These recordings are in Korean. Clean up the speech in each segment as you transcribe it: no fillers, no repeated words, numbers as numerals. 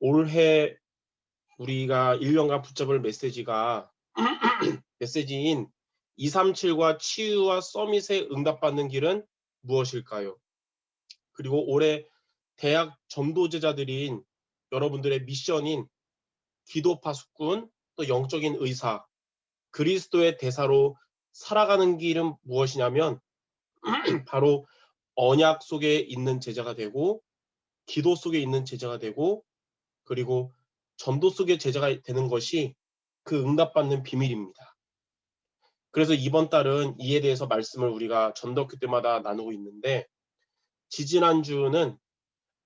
올해 우리가 1년간 붙잡을 메시지인 237과 치유와 서밋에 응답받는 길은 무엇일까요? 그리고 올해 대학 전도제자들인 여러분들의 미션인 기도 파수꾼, 또 영적인 의사, 그리스도의 대사로 살아가는 길은 무엇이냐면 바로 언약 속에 있는 제자가 되고, 기도 속에 있는 제자가 되고, 그리고 전도 속의 제자가 되는 것이 그 응답받는 비밀입니다. 그래서 이번 달은 이에 대해서 말씀을 우리가 전도학교 때마다 나누고 있는데, 지지난주는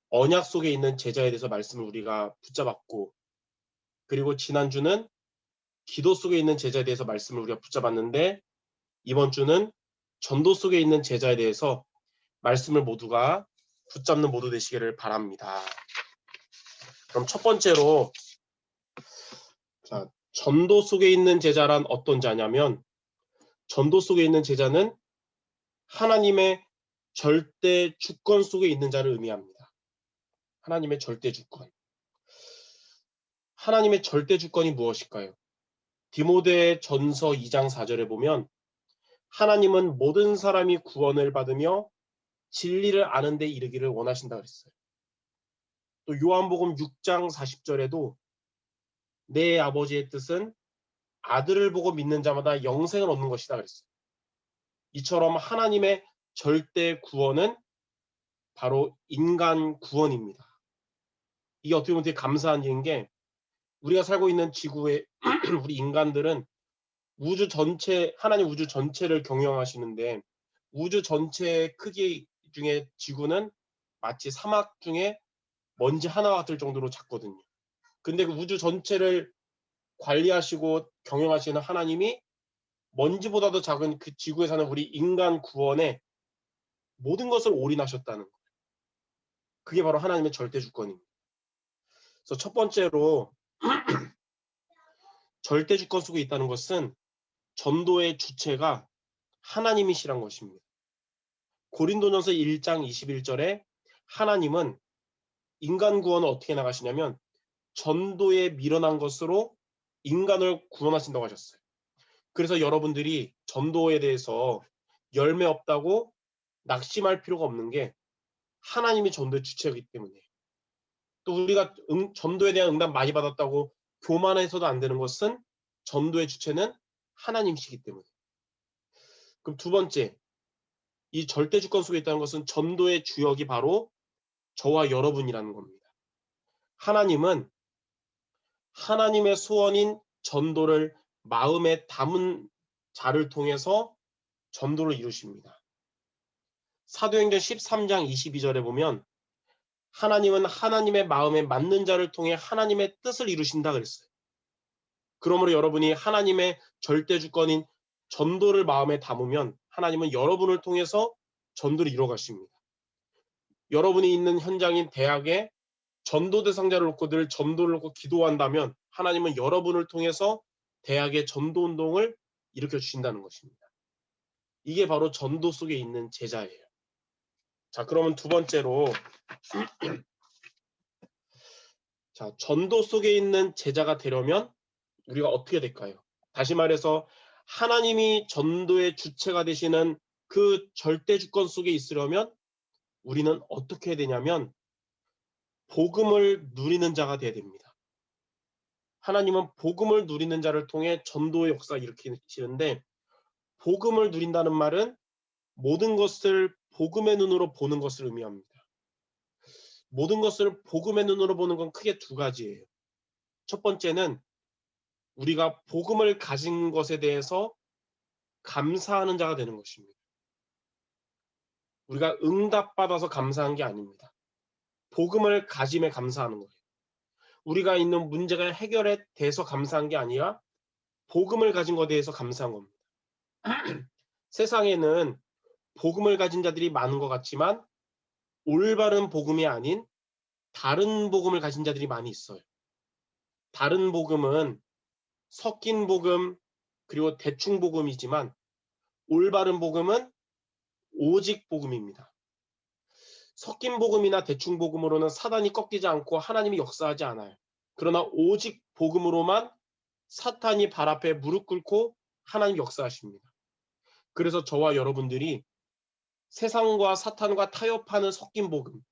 언약 속에 있는 제자에 대해서 말씀을 우리가 붙잡았고, 그리고 지난주는 기도 속에 있는 제자에 대해서 말씀을 우리가 붙잡았는데, 이번 주는 전도 속에 있는 제자에 대해서 말씀을 모두가 붙잡는 모두 되시기를 바랍니다. 그럼 첫 번째로, 전도 속에 있는 제자란 어떤 자냐면, 전도 속에 있는 제자는 하나님의 절대 주권 속에 있는 자를 의미합니다. 하나님의 절대 주권. 하나님의 절대 주권이 무엇일까요? 디모데 전서 2장 4절에 보면 하나님은 모든 사람이 구원을 받으며 진리를 아는 데 이르기를 원하신다 그랬어요. 또 요한복음 6장 40절에도 내 아버지의 뜻은 아들을 보고 믿는 자마다 영생을 얻는 것이다 그랬어요. 이처럼 하나님의 절대 구원은 바로 인간 구원입니다. 이게 어떻게 보면 되게 감사한 일인 게, 우리가 살고 있는 지구에 우리 인간들은 우주 전체, 하나님 우주 전체를 경영하시는데, 우주 전체의 크기 중에 지구는 마치 사막 중에 먼지 하나와 같을 정도로 작거든요. 근데 그 우주 전체를 관리하시고 경영하시는 하나님이 먼지보다도 작은 그 지구에 사는 우리 인간 구원에 모든 것을 올인하셨다는 거예요. 그게 바로 하나님의 절대 주권입니다. 그래서 첫 번째로 절대 주권 속에 있다는 것은 전도의 주체가 하나님이시란 것입니다. 고린도전서 1장 21절에 하나님은 인간 구원을 어떻게 나가시냐면 전도에 밀어난 것으로 인간을 구원하신다고 하셨어요. 그래서 여러분들이 전도에 대해서 열매 없다고 낙심할 필요가 없는 게, 하나님이 전도의 주체이기 때문에. 또 우리가 전도에 대한 응답 많이 받았다고 교만해서도 안 되는 것은 전도의 주체는 하나님이시기 때문에. 그럼 두 번째, 이 절대 주권 속에 있다는 것은 전도의 주역이 바로 저와 여러분이라는 겁니다. 하나님은 하나님의 소원인 전도를 마음에 담은 자를 통해서 전도를 이루십니다. 사도행전 13장 22절에 보면 하나님은 하나님의 마음에 맞는 자를 통해 하나님의 뜻을 이루신다 그랬어요. 그러므로 여러분이 하나님의 절대 주권인 전도를 마음에 담으면 하나님은 여러분을 통해서 전도를 이루어 가십니다. 여러분이 있는 현장인 대학에 전도 대상자를 놓고 늘 전도를 놓고 기도한다면 하나님은 여러분을 통해서 대학의 전도 운동을 일으켜 주신다는 것입니다. 이게 바로 전도 속에 있는 제자예요. 자, 그러면 두 번째로, 자, 전도 속에 있는 제자가 되려면 우리가 어떻게 될까요? 다시 말해서 하나님이 전도의 주체가 되시는 그 절대 주권 속에 있으려면 우리는 어떻게 해야 되냐면 복음을 누리는 자가 돼야 됩니다. 하나님은 복음을 누리는 자를 통해 전도의 역사를 일으키시는데, 복음을 누린다는 말은 모든 것을 복음의 눈으로 보는 것을 의미합니다. 모든 것을 복음의 눈으로 보는 건 크게 두 가지예요. 첫 번째는 우리가 복음을 가진 것에 대해서 감사하는 자가 되는 것입니다. 우리가 응답받아서 감사한 게 아닙니다. 복음을 가짐에 감사하는 거예요. 우리가 있는 문제가 해결에 대해서 감사한 게 아니라 복음을 가진 것에 대해서 감사한 겁니다. 세상에는 복음을 가진 자들이 많은 것 같지만 올바른 복음이 아닌 다른 복음을 가진 자들이 많이 있어요. 다른 복음은 섞인 복음, 그리고 대충 복음이지만 올바른 복음은 오직 복음입니다. 섞인 복음이나 대충 복음으로는 사단이 꺾이지 않고 하나님이 역사하지 않아요. 그러나 오직 복음으로만 사탄이 발 앞에 무릎 꿇고 하나님 역사하십니다. 그래서 저와 여러분들이 세상과 사탄과 타협하는 섞인 복음,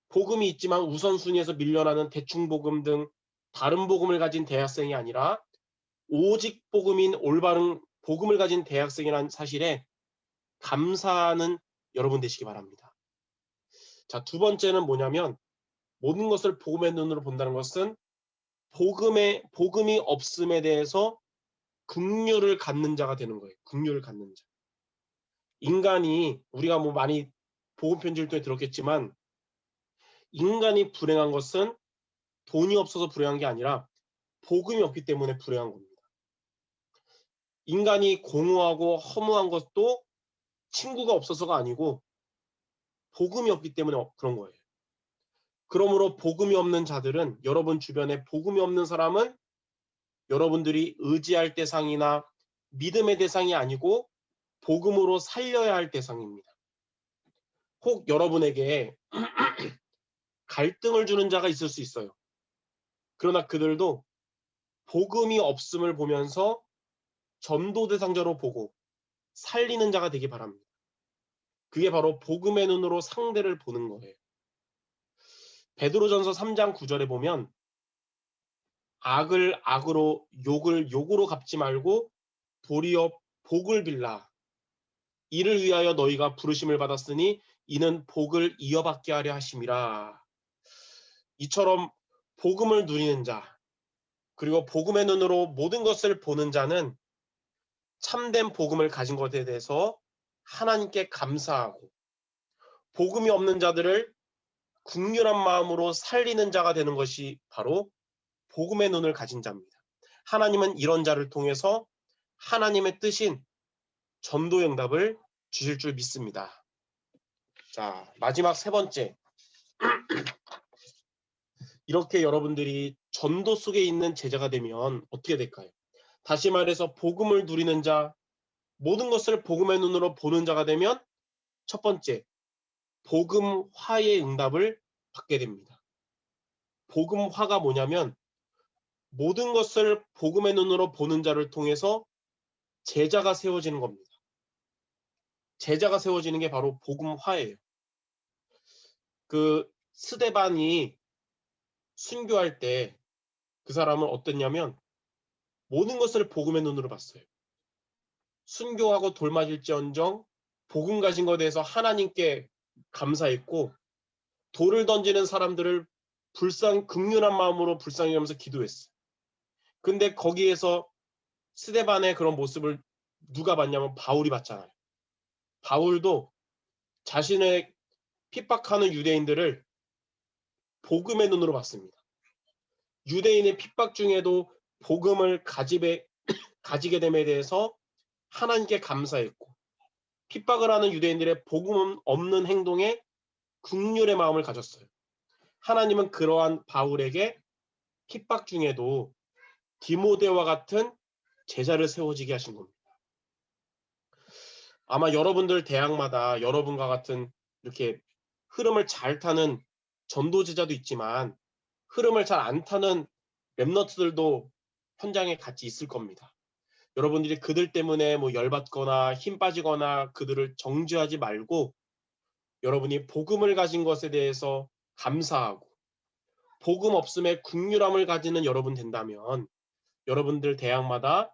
복음이 있지만 우선순위에서 밀려나는 대충 복음 등 다른 복음을 가진 대학생이 아니라 오직 복음인 올바른 복음을 가진 대학생이라는 사실에 감사하는 여러분 되시기 바랍니다. 자, 두 번째는 뭐냐면 모든 것을 복음의 눈으로 본다는 것은 복음이 없음에 대해서 긍휼을 갖는 자가 되는 거예요. 긍휼을 갖는 자. 인간이 우리가 뭐 많이 복음 편지를 통해 들었겠지만 인간이 불행한 것은 돈이 없어서 불행한 게 아니라 복음이 없기 때문에 불행한 겁니다. 인간이 공허하고 허무한 것도 친구가 없어서가 아니고 복음이 없기 때문에 그런 거예요. 그러므로 복음이 없는 자들은 여러분 주변에 복음이 없는 사람은 여러분들이 의지할 대상이나 믿음의 대상이 아니고 복음으로 살려야 할 대상입니다. 혹 여러분에게 갈등을 주는 자가 있을 수 있어요. 그러나 그들도 복음이 없음을 보면서 전도 대상자로 보고 살리는 자가 되기 바랍니다. 그게 바로 복음의 눈으로 상대를 보는 거예요. 베드로전서 3장 9절에 보면 악을 악으로 욕을 욕으로 갚지 말고 도리어 복을 빌라. 이를 위하여 너희가 부르심을 받았으니 이는 복을 이어받게 하려 하심이라. 이처럼 복음을 누리는 자, 그리고 복음의 눈으로 모든 것을 보는 자는 참된 복음을 가진 것에 대해서 하나님께 감사하고 복음이 없는 자들을 긍휼한 마음으로 살리는 자가 되는 것이 바로 복음의 눈을 가진 자입니다. 하나님은 이런 자를 통해서 하나님의 뜻인 전도 응답을 주실 줄 믿습니다. 자, 마지막 세 번째. 이렇게 여러분들이 전도 속에 있는 제자가 되면 어떻게 될까요? 다시 말해서 복음을 누리는 자, 모든 것을 복음의 눈으로 보는 자가 되면 첫 번째, 복음화의 응답을 받게 됩니다. 복음화가 뭐냐면 모든 것을 복음의 눈으로 보는 자를 통해서 제자가 세워지는 겁니다. 제자가 세워지는 게 바로 복음화예요. 그 스데반이 순교할 때 그 사람은 어땠냐면 모든 것을 복음의 눈으로 봤어요. 순교하고 돌맞을지언정 복음 가진 것에 대해서 하나님께 감사했고 돌을 던지는 사람들을 긍휼한 마음으로 불쌍히 여기면서 기도했어요. 근데 거기에서 스데반의 그런 모습을 누가 봤냐면 바울이 봤잖아요. 바울도 자신의 핍박하는 유대인들을 복음의 눈으로 봤습니다. 유대인의 핍박 중에도 복음을 가지게 됨에 대해서 하나님께 감사했고 핍박을 하는 유대인들의 복음 없는 행동에 긍휼의 마음을 가졌어요. 하나님은 그러한 바울에게 핍박 중에도 디모데와 같은 제자를 세워지게 하신 겁니다. 아마 여러분들 대학마다 여러분과 같은 이렇게 흐름을 잘 타는 전도 제자도 있지만 흐름을 잘 안 타는 랩너트들도 현장에 같이 있을 겁니다. 여러분들이 그들 때문에 뭐 열받거나 힘 빠지거나 그들을 정죄하지 말고 여러분이 복음을 가진 것에 대해서 감사하고 복음 없음에 긍휼함을 가지는 여러분 된다면 여러분들 대학마다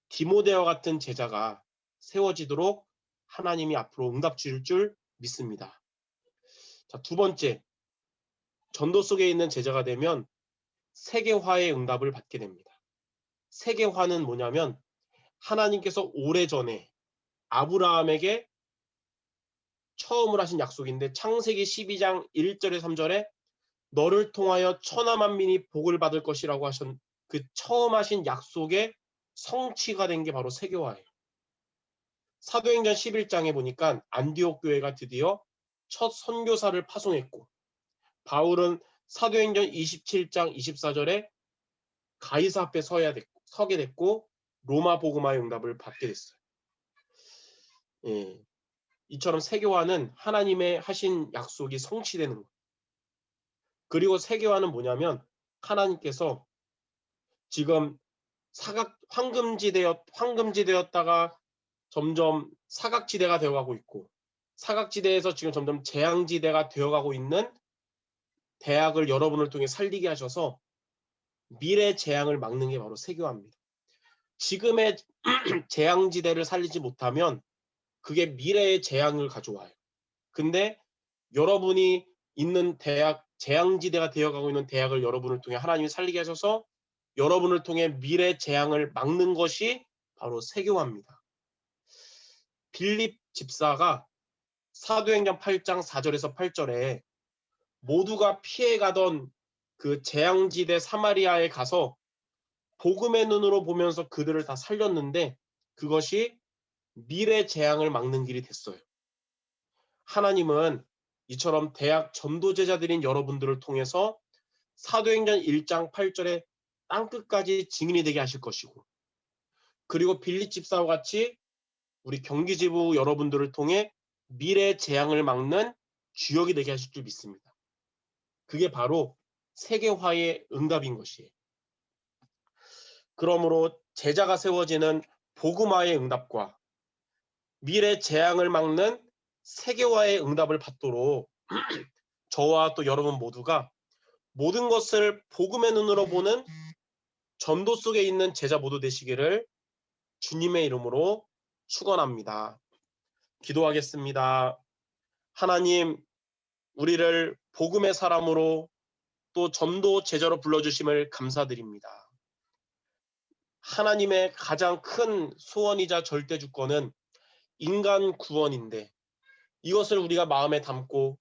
디모데와 같은 제자가 세워지도록 하나님이 앞으로 응답 주실 줄 믿습니다. 자, 두 번째, 전도 속에 있는 제자가 되면 세계화의 응답을 받게 됩니다. 세계화는 뭐냐면 하나님께서 오래전에 아브라함에게 처음으로 하신 약속인데 창세기 12장 1절에 3절에 너를 통하여 천하 만민이 복을 받을 것이라고 하신 그 처음 하신 약속의 성취가 된 게 바로 세계화예요. 사도행전 11장에 보니까 안디옥 교회가 드디어 첫 선교사를 파송했고 바울은 사도행전 27장 24절에 가이사 앞에 서게 됐고 로마 복음화의 응답을 받게 됐어요. 예. 이처럼 세계화는 하나님의 하신 약속이 성취되는 거예요. 그리고 세계화는 뭐냐면 하나님께서 지금 황금지대였다가 점점 사각지대가 되어가고 있고, 사각지대에서 지금 점점 재앙지대가 되어가고 있는 대학을 여러분을 통해 살리게 하셔서 미래 재앙을 막는 게 바로 세계화입니다. 지금의 재앙지대를 살리지 못하면 그게 미래의 재앙을 가져와요. 근데 여러분이 있는 대학, 재앙지대가 되어가고 있는 대학을 여러분을 통해 하나님이 살리게 하셔서 여러분을 통해 미래 재앙을 막는 것이 바로 세계화입니다. 빌립 집사가 사도행전 8장 4절에서 8절에 모두가 피해가던 그 재앙지대 사마리아에 가서 복음의 눈으로 보면서 그들을 다 살렸는데 그것이 미래 재앙을 막는 길이 됐어요. 하나님은 이처럼 대학 전도제자들인 여러분들을 통해서 사도행전 1장 8절에 땅끝까지 증인이 되게 하실 것이고, 그리고 빌립 집사와 같이 우리 경기지부 여러분들을 통해 미래 재앙을 막는 주역이 되게 하실 줄 믿습니다. 그게 바로 세계화의 응답인 것이에요. 그러므로 제자가 세워지는 복음화의 응답과 미래 재앙을 막는 세계화의 응답을 받도록 저와 또 여러분 모두가 모든 것을 복음의 눈으로 보는 전도 속에 있는 제자 모두 되시기를 주님의 이름으로 축원합니다. 기도하겠습니다. 하나님, 우리를 복음의 사람으로 또 전도 제자로 불러주심을 감사드립니다. 하나님의 가장 큰 소원이자 절대 주권은 인간 구원인데 이것을 우리가 마음에 담고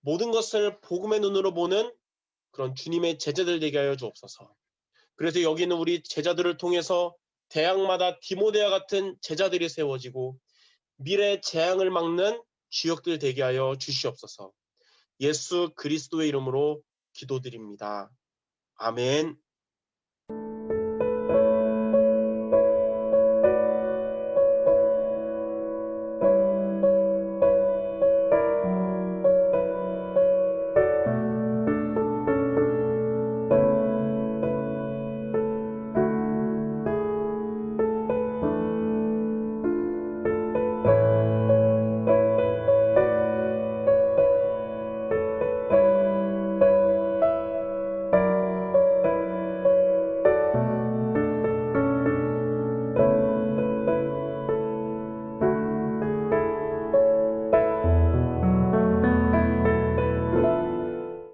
모든 것을 복음의 눈으로 보는 그런 주님의 제자들 되게 하여 주옵소서. 그래서 여기 있는 우리 제자들을 통해서 대학마다 디모데와 같은 제자들이 세워지고 미래 재앙을 막는 주역들 되게 하여 주시옵소서. 예수 그리스도의 이름으로 기도드립니다. 아멘.